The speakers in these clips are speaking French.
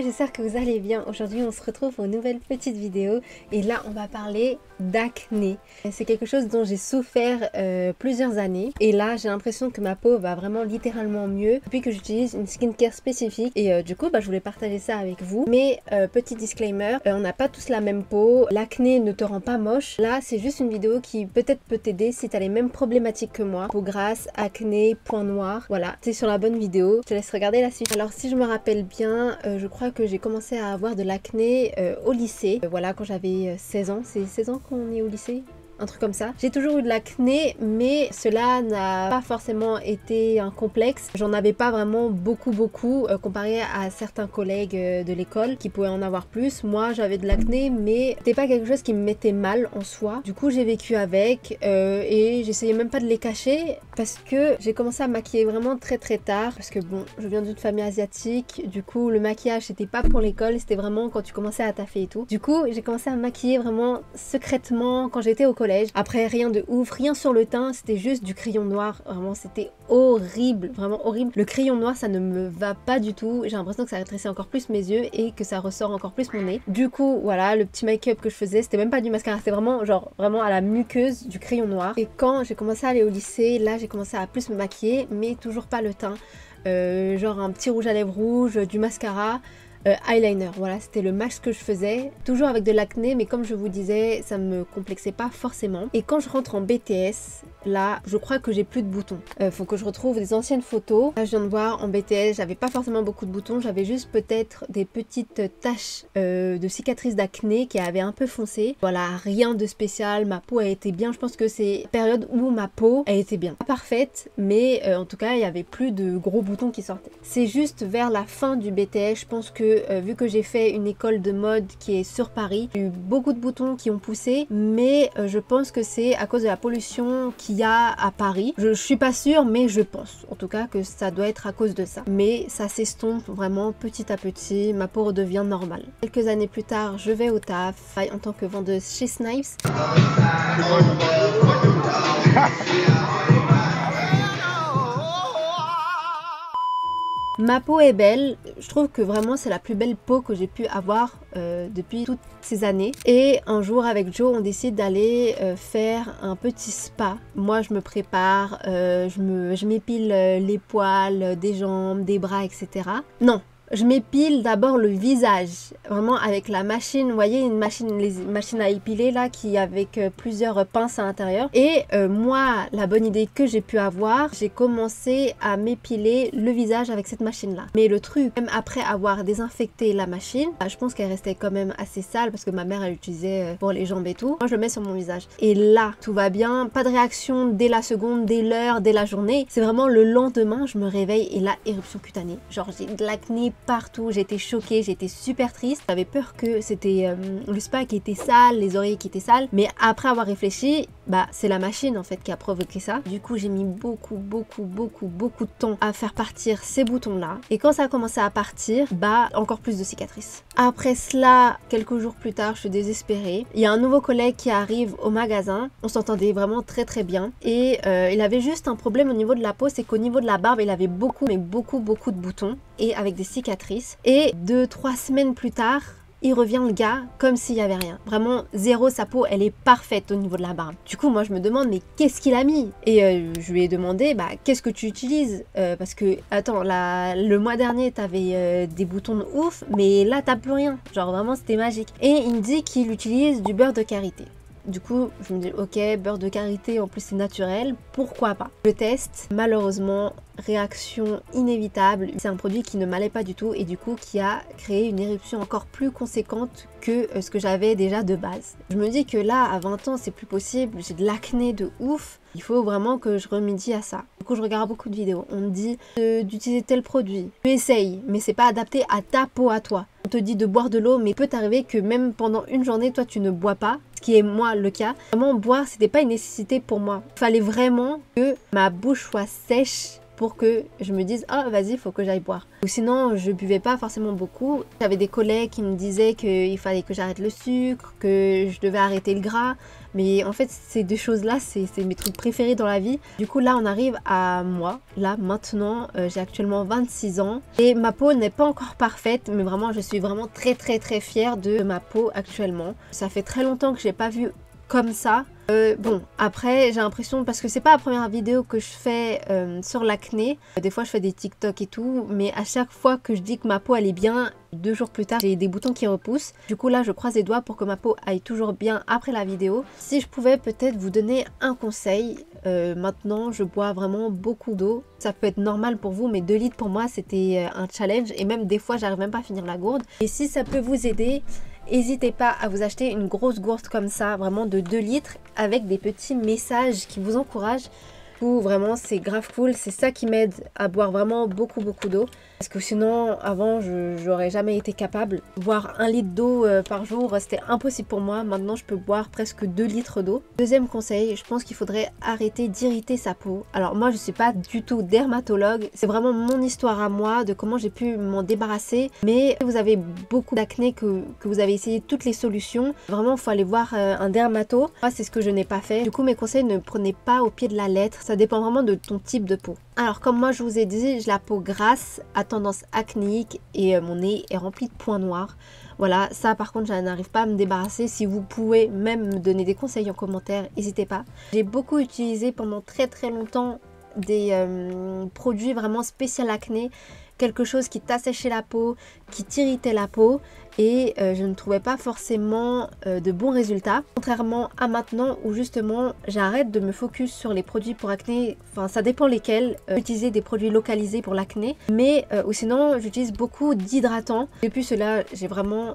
j'espère que vous allez bien. Aujourd'hui on se retrouve pour une nouvelle petite vidéo et là on va parler d'acné. C'est quelque chose dont j'ai souffert plusieurs années et là j'ai l'impression que ma peau va vraiment littéralement mieux depuis que j'utilise une skincare spécifique et du coup je voulais partager ça avec vous. Mais petit disclaimer, on n'a pas tous la même peau, l'acné ne te rend pas moche. Là c'est juste une vidéo qui peut-être peut t'aider si tu as les mêmes problématiques que moi, peau grasse, acné, points noirs. Voilà, tu es sur la bonne vidéo, je te laisse regarder la suite. Alors si je me rappelle bien, je crois que j'ai commencé à avoir de l'acné au lycée, voilà, quand j'avais 16 ans. C'est 16 ans qu'on est au lycée, un truc comme ça. J'ai toujours eu de l'acné, mais cela n'a pas forcément été un complexe. J'en avais pas vraiment beaucoup comparé à certains collègues de l'école qui pouvaient en avoir plus. Moi j'avais de l'acné, mais c'était pas quelque chose qui me mettait mal en soi. Du coup j'ai vécu avec et j'essayais même pas de les cacher parce que j'ai commencé à me maquiller vraiment très tard, parce que bon, je viens d'une famille asiatique, du coup le maquillage c'était pas pour l'école, c'était vraiment quand tu commençais à taffer et tout. Du coup j'ai commencé à me maquiller vraiment secrètement quand j'étais au collège. Après rien de ouf, rien sur le teint, c'était juste du crayon noir. Vraiment c'était horrible, vraiment horrible. Le crayon noir ça ne me va pas du tout. J'ai l'impression que ça rétrécit encore plus mes yeux et que ça ressort encore plus mon nez. Du coup voilà, le petit make-up que je faisais, c'était même pas du mascara, c'était vraiment genre vraiment à la muqueuse du crayon noir. Et quand j'ai commencé à aller au lycée, là j'ai commencé à plus me maquiller, mais toujours pas le teint. Genre un petit rouge à lèvres rouge, du mascara, eyeliner, voilà, c'était le max que je faisais, toujours avec de l'acné, mais comme je vous disais, ça me complexait pas forcément. Et quand je rentre en BTS, là, je crois que j'ai plus de boutons. Faut que je retrouve des anciennes photos. Là, je viens de voir, en BTS, j'avais pas forcément beaucoup de boutons, j'avais juste peut-être des petites taches de cicatrices d'acné qui avaient un peu foncé. Voilà, rien de spécial, ma peau a été bien. Je pense que c'est la période où ma peau a été bien. Pas parfaite, mais en tout cas, il y avait plus de gros boutons qui sortaient. C'est juste vers la fin du BTS, je pense que vu que j'ai fait une école de mode qui est sur Paris, j'ai eu beaucoup de boutons qui ont poussé, mais je pense que c'est à cause de la pollution qu'il y a à Paris. Je suis pas sûre, mais je pense en tout cas que ça doit être à cause de ça. Mais ça s'estompe vraiment petit à petit, ma peau redevient normale. Quelques années plus tard, je vais au taf en tant que vendeuse chez Snipes. Ma peau est belle, je trouve que vraiment c'est la plus belle peau que j'ai pu avoir depuis toutes ces années. Et un jour avec Joe on décide d'aller faire un petit spa. Moi je me prépare, je m'épile les poils des jambes, des bras, etc. Non, je m'épile d'abord le visage, vraiment avec la machine, vous voyez une machine, les machines à épiler là qui avec plusieurs pinces à l'intérieur. Et moi, la bonne idée que j'ai pu avoir, j'ai commencé à m'épiler le visage avec cette machine là. Mais le truc, même après avoir désinfecté la machine, je pense qu'elle restait quand même assez sale parce que ma mère elle l'utilisait pour les jambes et tout. Moi je le mets sur mon visage. Et là, tout va bien, pas de réaction dès la seconde, dès l'heure, dès la journée. C'est vraiment le lendemain, je me réveille et là, éruption cutanée. Genre j'ai de l'acné partout, j'étais choquée, j'étais super triste. J'avais peur que c'était le spa qui était sale, les oreillers qui étaient sales, mais après avoir réfléchi, bah c'est la machine en fait qui a provoqué ça. Du coup j'ai mis beaucoup de temps à faire partir ces boutons là, et quand ça a commencé à partir, bah encore plus de cicatrices. Après cela, quelques jours plus tard, je suis désespérée. Il y a un nouveau collègue qui arrive au magasin, on s'entendait vraiment très bien, et il avait juste un problème au niveau de la peau, c'est qu'au niveau de la barbe il avait beaucoup de boutons et avec des cicatrices. Et 2-3 semaines plus tard, il revient le gars comme s'il n'y avait rien. Vraiment zéro, sa peau elle est parfaite au niveau de la barbe. Du coup moi je me demande mais qu'est-ce qu'il a mis? Et je lui ai demandé bah qu'est-ce que tu utilises parce que attends, le mois dernier t'avais des boutons de ouf, mais là t'as plus rien. Genre vraiment c'était magique. Et il me dit qu'il utilise du beurre de karité. Du coup, je me dis ok, beurre de karité, en plus c'est naturel, pourquoi pas? Je teste, malheureusement, réaction inévitable. C'est un produit qui ne m'allait pas du tout et du coup qui a créé une éruption encore plus conséquente que ce que j'avais déjà de base. Je me dis que là, à 20 ans, c'est plus possible, j'ai de l'acné de ouf. Il faut vraiment que je remédie à ça. Du coup, je regarde beaucoup de vidéos. On me dit d'utiliser tel produit. Tu essayes, mais c'est pas adapté à ta peau à toi. On te dit de boire de l'eau, mais peut t'arriver que même pendant une journée, toi, tu ne bois pas. Ce qui est moi le cas. Vraiment, boire, c'était pas une nécessité pour moi. Il fallait vraiment que ma bouche soit sèche pour que je me dise ah vas-y, il faut que j'aille boire. Ou sinon je buvais pas forcément beaucoup. J'avais des collègues qui me disaient qu'il fallait que j'arrête le sucre, que je devais arrêter le gras. Mais en fait ces deux choses là c'est mes trucs préférés dans la vie. Du coup là on arrive à moi, là maintenant j'ai actuellement 26 ans et ma peau n'est pas encore parfaite, mais vraiment je suis vraiment très fière de ma peau actuellement. Ça fait très longtemps que j'ai pas vu comme ça. Bon après j'ai l'impression, parce que c'est pas la première vidéo que je fais sur l'acné, des fois je fais des TikTok et tout, mais à chaque fois que je dis que ma peau elle est bien, 2 jours plus tard j'ai des boutons qui repoussent. Du coup là je croise les doigts pour que ma peau aille toujours bien après la vidéo. Si je pouvais peut-être vous donner un conseil, maintenant je bois vraiment beaucoup d'eau. Ça peut être normal pour vous, mais 2 litres pour moi c'était un challenge, et même des fois j'arrive même pas à finir la gourde. Et si ça peut vous aider, n'hésitez pas à vous acheter une grosse gourde comme ça, vraiment de 2 litres, avec des petits messages qui vous encouragent. Ou vraiment c'est grave cool, c'est ça qui m'aide à boire vraiment beaucoup d'eau. Parce que sinon avant j'aurais jamais été capable. Boire 1 litre d'eau par jour c'était impossible pour moi. Maintenant je peux boire presque 2 litres d'eau. Deuxième conseil, je pense qu'il faudrait arrêter d'irriter sa peau. Alors moi je suis pas du tout dermatologue, c'est vraiment mon histoire à moi de comment j'ai pu m'en débarrasser. Mais si vous avez beaucoup d'acné, que vous avez essayé toutes les solutions, vraiment il faut aller voir un dermato. Moi c'est ce que je n'ai pas fait. Du coup mes conseils, ne prenez pas au pied de la lettre. Ça dépend vraiment de ton type de peau. Alors comme moi je vous ai dit, j'ai la peau grasse, à tendance acnéique, et mon nez est rempli de points noirs. Voilà, ça par contre je n'arrive pas à me débarrasser. Si vous pouvez même me donner des conseils en commentaire, n'hésitez pas. J'ai beaucoup utilisé pendant très longtemps des produits vraiment spécial acné. Quelque chose qui t'asséchait la peau, qui t'irritait la peau, et je ne trouvais pas forcément de bons résultats. Contrairement à maintenant où justement j'arrête de me focus sur les produits pour acné, enfin ça dépend lesquels, utiliser des produits localisés pour l'acné, mais ou sinon j'utilise beaucoup d'hydratants. Depuis cela j'ai vraiment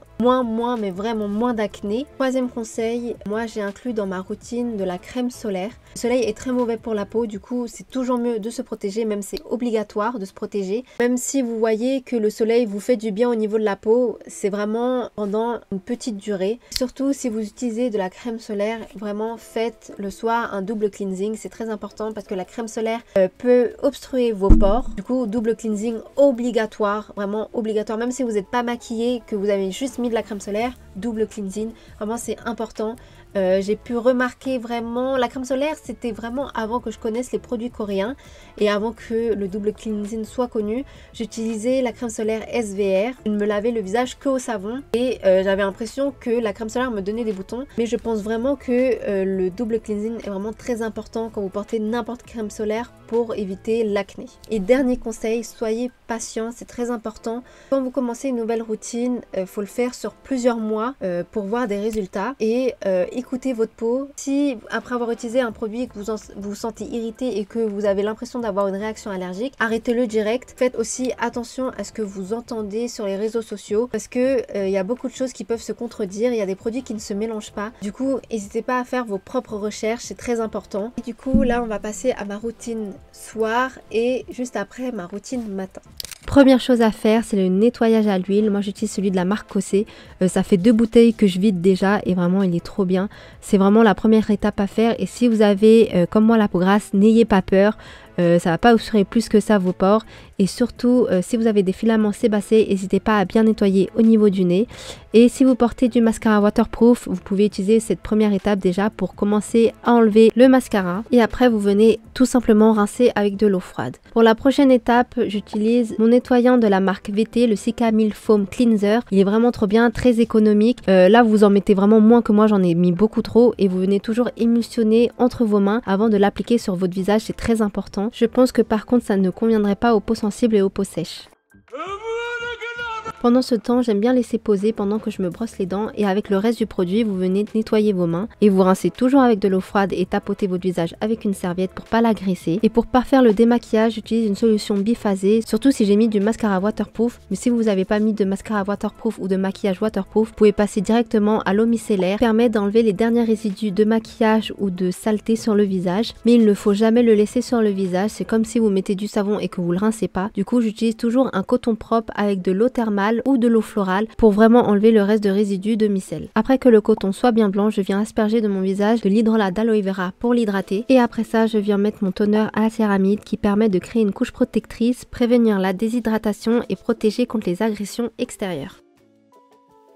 mais vraiment moins d'acné. Troisième conseil, moi j'ai inclus dans ma routine de la crème solaire. Le soleil est très mauvais pour la peau, du coup c'est toujours mieux de se protéger, même c'est obligatoire de se protéger. Même si vous voyez que le soleil vous fait du bien au niveau de la peau, c'est vraiment pendant une petite durée. Surtout si vous utilisez de la crème solaire, vraiment faites le soir un double cleansing, c'est très important parce que la crème solaire peut obstruer vos pores. Du coup double cleansing obligatoire, vraiment obligatoire, même si vous n'êtes pas maquillé, que vous avez juste mis de la crème solaire, double cleansing, vraiment c'est important. J'ai pu remarquer vraiment, la crème solaire c'était vraiment avant que je connaisse les produits coréens et avant que le double cleansing soit connu. J'utilisais la crème solaire SVR, je ne me lavais le visage que au savon, et j'avais l'impression que la crème solaire me donnait des boutons. Mais je pense vraiment que le double cleansing est vraiment très important quand vous portez n'importe quelle crème solaire pour éviter l'acné. Et dernier conseil, soyez patient, c'est très important. Quand vous commencez une nouvelle routine, faut le faire sur plusieurs mois pour voir des résultats, et écoutez votre peau. Si après avoir utilisé un produit que vous vous sentez irrité et que vous avez l'impression d'avoir une réaction allergique, arrêtez-le direct. Faites aussi attention à ce que vous entendez sur les réseaux sociaux, parce que il y a beaucoup de choses qui peuvent se contredire, il y a des produits qui ne se mélangent pas. Du coup n'hésitez pas à faire vos propres recherches, c'est très important. Et du coup là on va passer à ma routine soir et juste après ma routine matin. Première chose à faire, c'est le nettoyage à l'huile. Moi j'utilise celui de la marque Kosé. Ça fait 2 bouteilles que je vide déjà et vraiment il est trop bien. C'est vraiment la première étape à faire, et si vous avez comme moi la peau grasse, n'ayez pas peur. Ça va pas obstruer plus que ça vos pores, et surtout si vous avez des filaments sébacés, n'hésitez pas à bien nettoyer au niveau du nez. Et si vous portez du mascara waterproof, vous pouvez utiliser cette première étape déjà pour commencer à enlever le mascara, et après vous venez tout simplement rincer avec de l'eau froide. Pour la prochaine étape, j'utilise mon nettoyant de la marque VT, le Cica Milk Foam Cleanser. Il est vraiment trop bien, très économique. Là vous en mettez vraiment moins que moi, j'en ai mis beaucoup trop, et vous venez toujours émulsionner entre vos mains avant de l'appliquer sur votre visage, c'est très important. Je pense que par contre ça ne conviendrait pas aux peaux sensibles et aux peaux sèches. Pendant ce temps, j'aime bien laisser poser pendant que je me brosse les dents, et avec le reste du produit, vous venez nettoyer vos mains et vous rincez toujours avec de l'eau froide et tapotez votre visage avec une serviette pour pas l'agresser. Et pour parfaire le démaquillage, j'utilise une solution biphasée, surtout si j'ai mis du mascara waterproof. Mais si vous n'avez pas mis de mascara waterproof ou de maquillage waterproof, vous pouvez passer directement à l'eau micellaire, qui permet d'enlever les derniers résidus de maquillage ou de saleté sur le visage. Mais il ne faut jamais le laisser sur le visage, c'est comme si vous mettez du savon et que vous le rincez pas. Du coup, j'utilise toujours un coton propre avec de l'eau thermale végétale ou de l'eau florale pour vraiment enlever le reste de résidus de micelle. Après que le coton soit bien blanc, je viens asperger de mon visage de l'hydrolat d'aloe vera pour l'hydrater et après ça je viens mettre mon toner à la céramide qui permet de créer une couche protectrice, prévenir la déshydratation et protéger contre les agressions extérieures.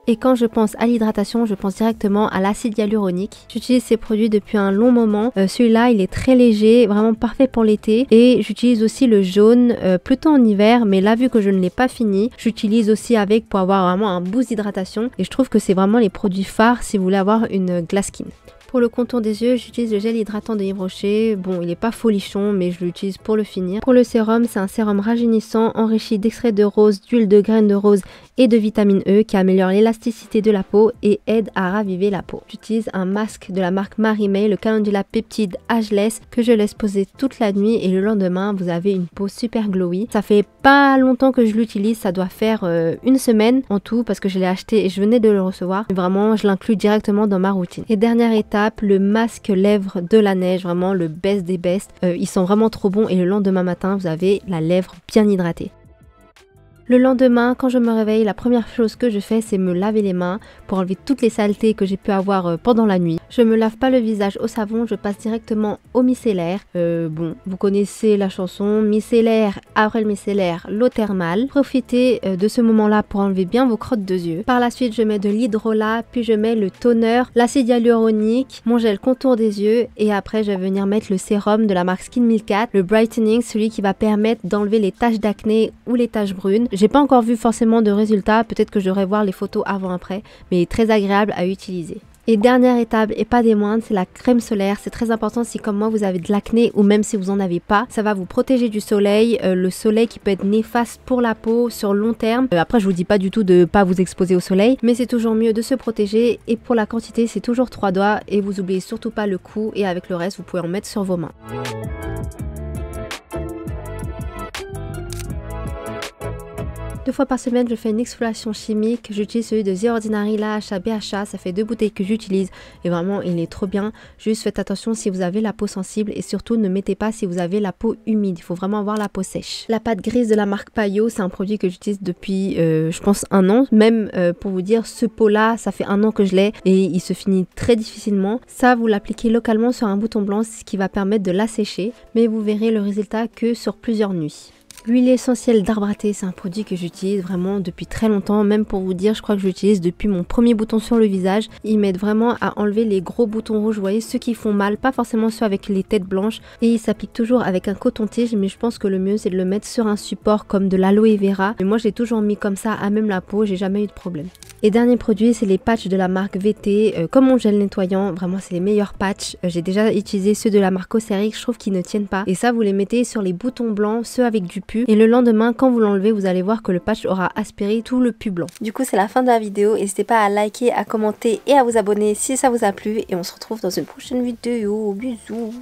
Et quand je pense à l'hydratation, je pense directement à l'acide hyaluronique. J'utilise ces produits depuis un long moment. Celui-là, il est très léger, vraiment parfait pour l'été. Et j'utilise aussi le jaune, plutôt en hiver, mais là, vu que je ne l'ai pas fini, j'utilise aussi avec pour avoir vraiment un boost d'hydratation. Et je trouve que c'est vraiment les produits phares si vous voulez avoir une glass skin. Pour le contour des yeux, j'utilise le gel hydratant de Yves Rocher. Bon, il n'est pas folichon, mais je l'utilise pour le finir. Pour le sérum, c'est un sérum rajeunissant enrichi d'extrait de rose, d'huile de graines de rose et de vitamine E qui améliore l'élasticité de la peau et aide à raviver la peau. J'utilise un masque de la marque Marie-May, le calendula peptide ageless que je laisse poser toute la nuit et le lendemain, vous avez une peau super glowy. Ça fait pas longtemps que je l'utilise, ça doit faire une semaine en tout parce que je l'ai acheté et je venais de le recevoir. Mais vraiment, je l'inclus directement dans ma routine. Et dernière étape, le masque lèvres de la neige, vraiment le best des best. Ils sont vraiment trop bons et le lendemain matin, vous avez la lèvre bien hydratée. Le lendemain, quand je me réveille, la première chose que je fais, c'est me laver les mains pour enlever toutes les saletés que j'ai pu avoir pendant la nuit. Je me lave pas le visage au savon, je passe directement au micellaire. Bon, vous connaissez la chanson, micellaire, après le micellaire, l'eau thermale. Profitez de ce moment-là pour enlever bien vos crottes de yeux. Par la suite, je mets de l'hydrolat, puis je mets le toner, l'acide hyaluronique, mon gel contour des yeux et après, je vais venir mettre le sérum de la marque Skin 1004, le brightening, celui qui va permettre d'enlever les taches d'acné ou les taches brunes. J'ai pas encore vu forcément de résultats, peut-être que je devrais voir les photos avant-après, mais très agréable à utiliser. Et dernière étape, et pas des moindres, c'est la crème solaire. C'est très important si comme moi vous avez de l'acné ou même si vous en avez pas. Ça va vous protéger du soleil, le soleil qui peut être néfaste pour la peau sur long terme. Après je vous dis pas du tout de pas vous exposer au soleil, mais c'est toujours mieux de se protéger. Et pour la quantité c'est toujours 3 doigts et vous oubliez surtout pas le cou et avec le reste vous pouvez en mettre sur vos mains. Deux fois par semaine, je fais une exfoliation chimique. J'utilise celui de The Ordinary, l'AHA BHA. Ça fait 2 bouteilles que j'utilise et vraiment, il est trop bien. Juste faites attention si vous avez la peau sensible et surtout ne mettez pas si vous avez la peau humide. Il faut vraiment avoir la peau sèche. La pâte grise de la marque Payot, c'est un produit que j'utilise depuis, je pense, 1 an. Même pour vous dire, ce pot-là, ça fait 1 an que je l'ai et il se finit très difficilement. Ça, vous l'appliquez localement sur un bouton blanc, ce qui va permettre de l'assécher. Mais vous verrez le résultat que sur plusieurs nuits. L'huile essentielle d'arbre à thé, c'est un produit que j'utilise vraiment depuis très longtemps. Même pour vous dire, je crois que j'utilise depuis mon premier bouton sur le visage. Ils m'aident vraiment à enlever les gros boutons rouges, vous voyez, ceux qui font mal, pas forcément ceux avec les têtes blanches. Et il s'applique toujours avec un coton-tige, mais je pense que le mieux c'est de le mettre sur un support comme de l'aloe vera. Mais moi, je l'ai toujours mis comme ça à même la peau, j'ai jamais eu de problème. Et dernier produit, c'est les patchs de la marque VT, comme mon gel nettoyant. Vraiment, c'est les meilleurs patchs. J'ai déjà utilisé ceux de la marque Oceric, je trouve qu'ils ne tiennent pas. Et ça, vous les mettez sur les boutons blancs, ceux avec du pus. Et le lendemain, quand vous l'enlevez, vous allez voir que le patch aura aspiré tout le pus blanc. Du coup, c'est la fin de la vidéo. N'hésitez pas à liker, à commenter et à vous abonner si ça vous a plu. Et on se retrouve dans une prochaine vidéo. Bisous!